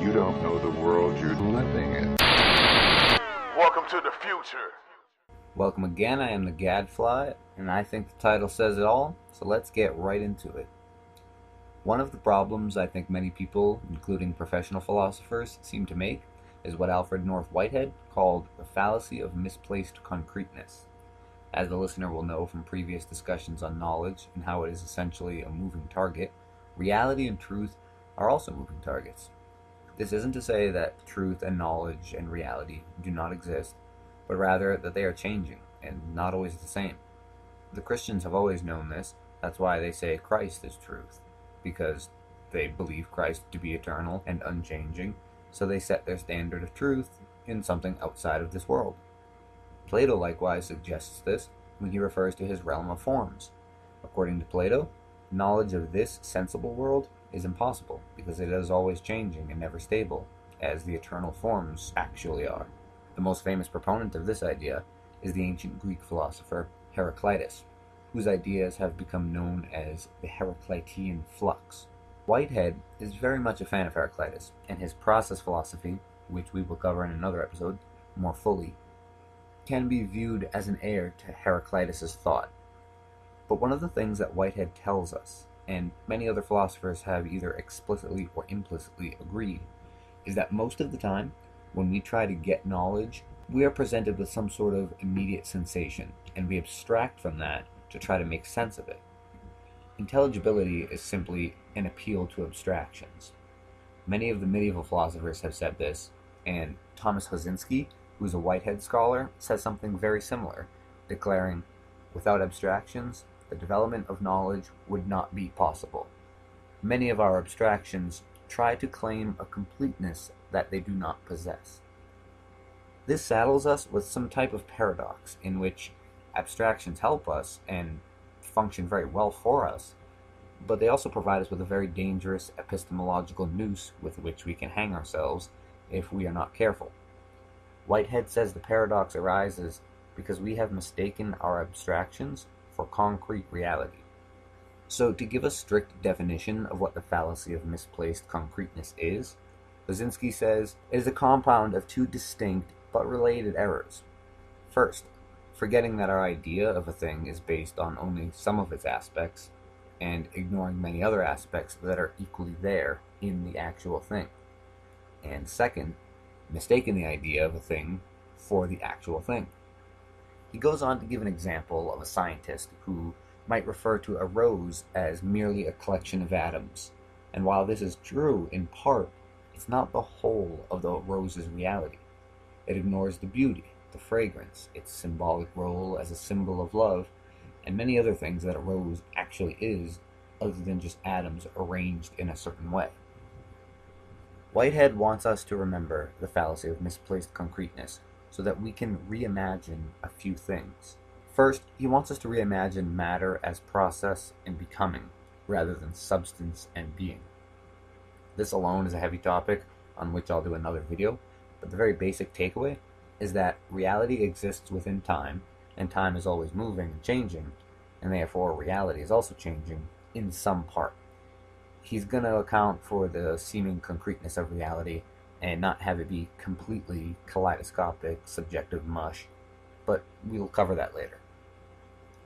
You don't know the world you're living in. Welcome to the future. Welcome again, I am the Gadfly, and I think the title says it all, so let's get right into it. One of the problems I think many people, including professional philosophers, seem to make is what Alfred North Whitehead called the fallacy of misplaced concreteness. As the listener will know from previous discussions on knowledge and how it is essentially a moving target, reality and truth are also moving targets. This isn't to say that truth and knowledge and reality do not exist, but rather that they are changing and not always the same. The Christians have always known this. That's why they say Christ is truth, because they believe Christ to be eternal and unchanging, so they set their standard of truth in something outside of this world. Plato likewise suggests this when he refers to his realm of forms. According to Plato, knowledge of this sensible world is impossible because it is always changing and never stable, as the eternal forms actually are. The most famous proponent of this idea is the ancient Greek philosopher Heraclitus, whose ideas have become known as the Heraclitean flux. Whitehead is very much a fan of Heraclitus, and his process philosophy, which we will cover in another episode more fully, can be viewed as an heir to Heraclitus's thought. But one of the things that Whitehead tells us, and many other philosophers have either explicitly or implicitly agreed, is that most of the time, when we try to get knowledge, we are presented with some sort of immediate sensation, and we abstract from that to try to make sense of it. Intelligibility is simply an appeal to abstractions. Many of the medieval philosophers have said this, and Thomas Hosinski, who is a Whitehead scholar, says something very similar, declaring, "Without abstractions, the development of knowledge would not be possible. Many of our abstractions try to claim a completeness that they do not possess." This saddles us with some type of paradox in which abstractions help us and function very well for us, but they also provide us with a very dangerous epistemological noose with which we can hang ourselves if we are not careful. Whitehead says the paradox arises because we have mistaken our abstractions for concrete reality. So, to give a strict definition of what the fallacy of misplaced concreteness is, Lozinski says it is a compound of two distinct but related errors. First, forgetting that our idea of a thing is based on only some of its aspects, and ignoring many other aspects that are equally there in the actual thing. And second, mistaking the idea of a thing for the actual thing. He goes on to give an example of a scientist who might refer to a rose as merely a collection of atoms, and while this is true in part, it's not the whole of the rose's reality. It ignores the beauty, the fragrance, its symbolic role as a symbol of love, and many other things that a rose actually is, other than just atoms arranged in a certain way. Whitehead wants us to remember the fallacy of misplaced concreteness so that we can reimagine a few things. First, he wants us to reimagine matter as process and becoming, rather than substance and being. This alone is a heavy topic on which I'll do another video, but the very basic takeaway is that reality exists within time, and time is always moving and changing, and therefore reality is also changing in some part. He's going to account for the seeming concreteness of reality and not have it be completely kaleidoscopic, subjective mush, but we'll cover that later.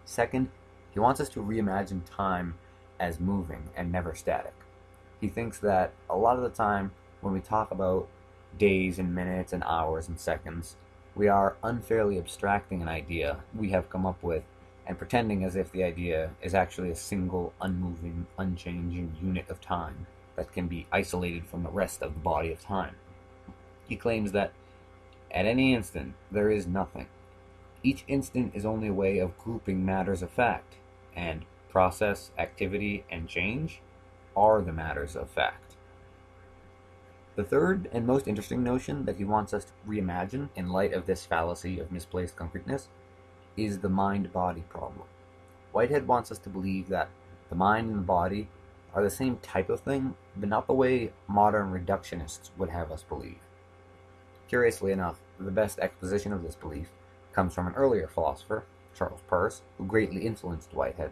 Second, he wants us to reimagine time as moving and never static. He thinks that a lot of the time when we talk about days and minutes and hours and seconds, we are unfairly abstracting an idea we have come up with and pretending as if the idea is actually a single, unmoving, unchanging unit of time that can be isolated from the rest of the body of time. He claims that at any instant there is nothing. Each instant is only a way of grouping matters of fact, and process, activity, and change are the matters of fact. The third and most interesting notion that he wants us to reimagine in light of this fallacy of misplaced concreteness is the mind-body problem. Whitehead wants us to believe that the mind and the body are the same type of thing, but not the way modern reductionists would have us believe. Curiously enough, the best exposition of this belief comes from an earlier philosopher, Charles Peirce, who greatly influenced Whitehead.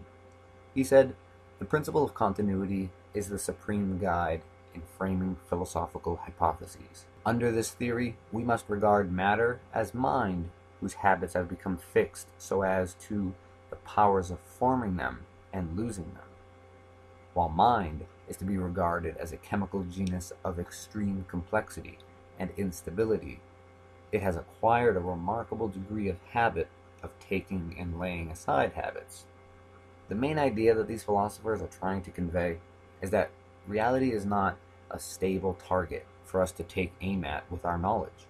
He said, "The principle of continuity is the supreme guide in framing philosophical hypotheses. Under this theory, we must regard matter as mind, whose habits have become fixed so as to the powers of forming them and losing them, while mind is to be regarded as a chemical genus of extreme complexity and instability. It has acquired a remarkable degree of habit of taking and laying aside habits. The main idea that these philosophers are trying to convey is that reality is not a stable target for us to take aim at with our knowledge.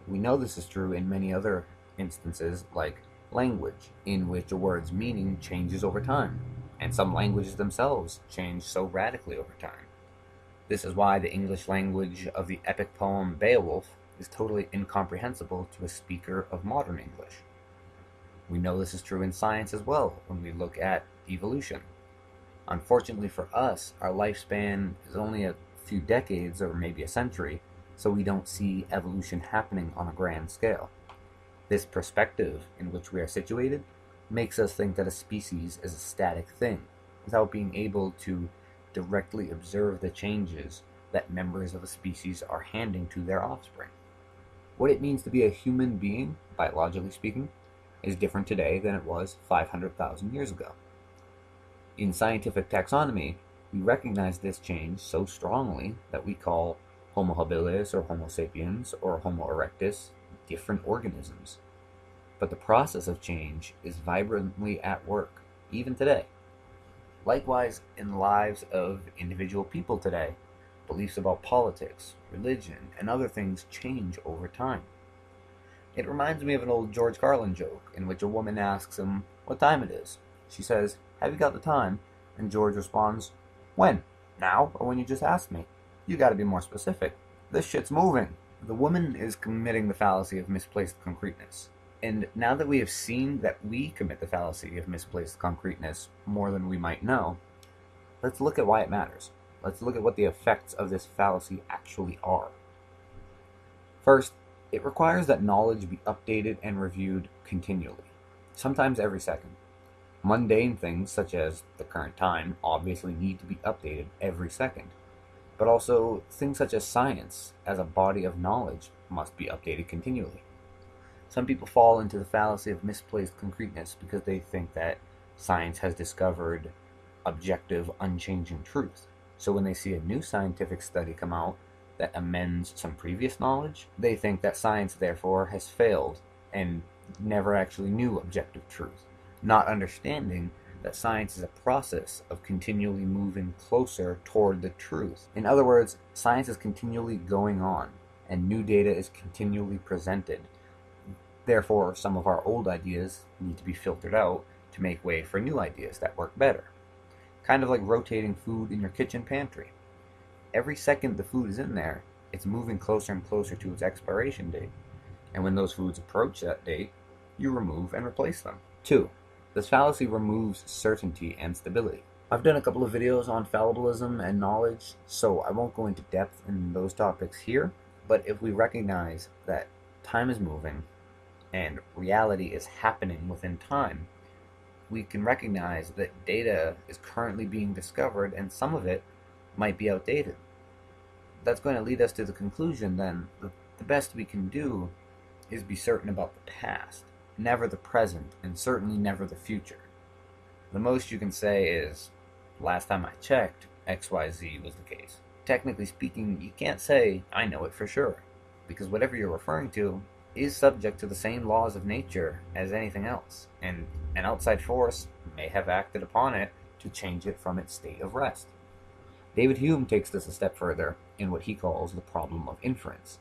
We know this is true in many other instances, like language, in which a word's meaning changes over time, and some languages themselves change so radically over time. This is why the English language of the epic poem Beowulf is totally incomprehensible to a speaker of modern English. We know this is true in science as well when we look at evolution. Unfortunately for us, our lifespan is only a few decades or maybe a century, so we don't see evolution happening on a grand scale. This perspective in which we are situated makes us think that a species is a static thing, without being able to directly observe the changes that members of a species are handing to their offspring. What it means to be a human being, biologically speaking, is different today than it was 500,000 years ago. In scientific taxonomy, we recognize this change so strongly that we call Homo habilis or Homo sapiens or Homo erectus different organisms. But the process of change is vibrantly at work, even today. Likewise, in the lives of individual people today, beliefs about politics, religion, and other things change over time. It reminds me of an old George Carlin joke in which a woman asks him what time it is. She says, "Have you got the time?" And George responds, "When? Now or when you just asked me? You gotta be more specific. This shit's moving." The woman is committing the fallacy of misplaced concreteness. And now that we have seen that we commit the fallacy of misplaced concreteness more than we might know, let's look at why it matters. Let's look at what the effects of this fallacy actually are. First, it requires that knowledge be updated and reviewed continually, sometimes every second. Mundane things, such as the current time, obviously need to be updated every second. But also, things such as science, as a body of knowledge, must be updated continually. Some people fall into the fallacy of misplaced concreteness because they think that science has discovered objective, unchanging truth. So when they see a new scientific study come out that amends some previous knowledge, they think that science, therefore, has failed and never actually knew objective truth, not understanding that science is a process of continually moving closer toward the truth. In other words, science is continually going on, and new data is continually presented. Therefore, some of our old ideas need to be filtered out to make way for new ideas that work better. Kind of like rotating food in your kitchen pantry. Every second the food is in there, it's moving closer and closer to its expiration date. And when those foods approach that date, you remove and replace them. 2. This fallacy removes certainty and stability. I've done a couple of videos on fallibilism and knowledge, so I won't go into depth in those topics here, but if we recognize that time is moving and reality is happening within time, we can recognize that data is currently being discovered and some of it might be outdated. That's going to lead us to the conclusion then that the best we can do is be certain about the past, never the present, and certainly never the future. The most you can say is, last time I checked, XYZ was the case. Technically speaking, you can't say, I know it for sure, because whatever you're referring to is subject to the same laws of nature as anything else, and an outside force may have acted upon it to change it from its state of rest. David Hume takes this a step further in what he calls the problem of inference.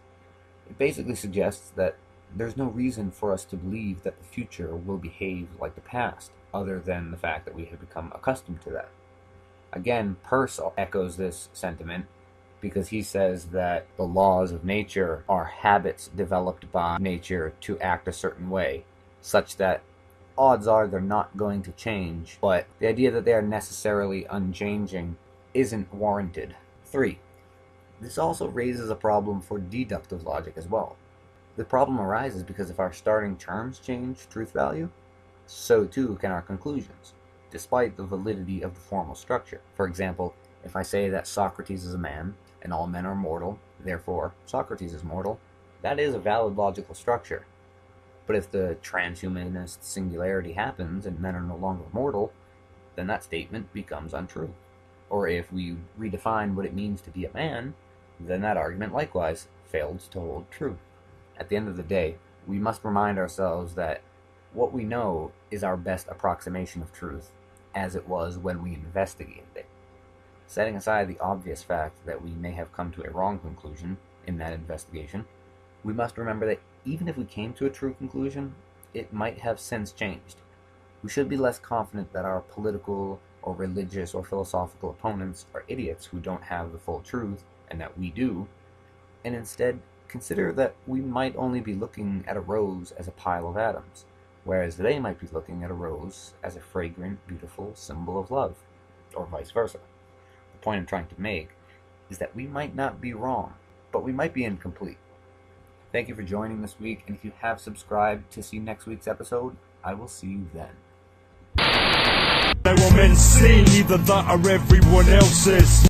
It basically suggests that there's no reason for us to believe that the future will behave like the past, other than the fact that we have become accustomed to that. Again, Peirce echoes this sentiment because he says that the laws of nature are habits developed by nature to act a certain way, such that odds are they're not going to change, but the idea that they are necessarily unchanging isn't warranted. 3. This also raises a problem for deductive logic as well. The problem arises because if our starting terms change truth value, so too can our conclusions, despite the validity of the formal structure. For example, if I say that Socrates is a man, and all men are mortal, therefore Socrates is mortal, that is a valid logical structure. But if the transhumanist singularity happens and men are no longer mortal, then that statement becomes untrue. Or if we redefine what it means to be a man, then that argument likewise fails to hold true. At the end of the day, we must remind ourselves that what we know is our best approximation of truth, as it was when we investigated it. Setting aside the obvious fact that we may have come to a wrong conclusion in that investigation, we must remember that even if we came to a true conclusion, it might have since changed. We should be less confident that our political or religious or philosophical opponents are idiots who don't have the full truth, and that we do, and instead consider that we might only be looking at a rose as a pile of atoms, whereas they might be looking at a rose as a fragrant, beautiful symbol of love, or vice versa. The point I'm trying to make is that we might not be wrong, but we might be incomplete. Thank you for joining this week, and if you have subscribed to see next week's episode, I will see you then. They were meant to see either that or everyone else's.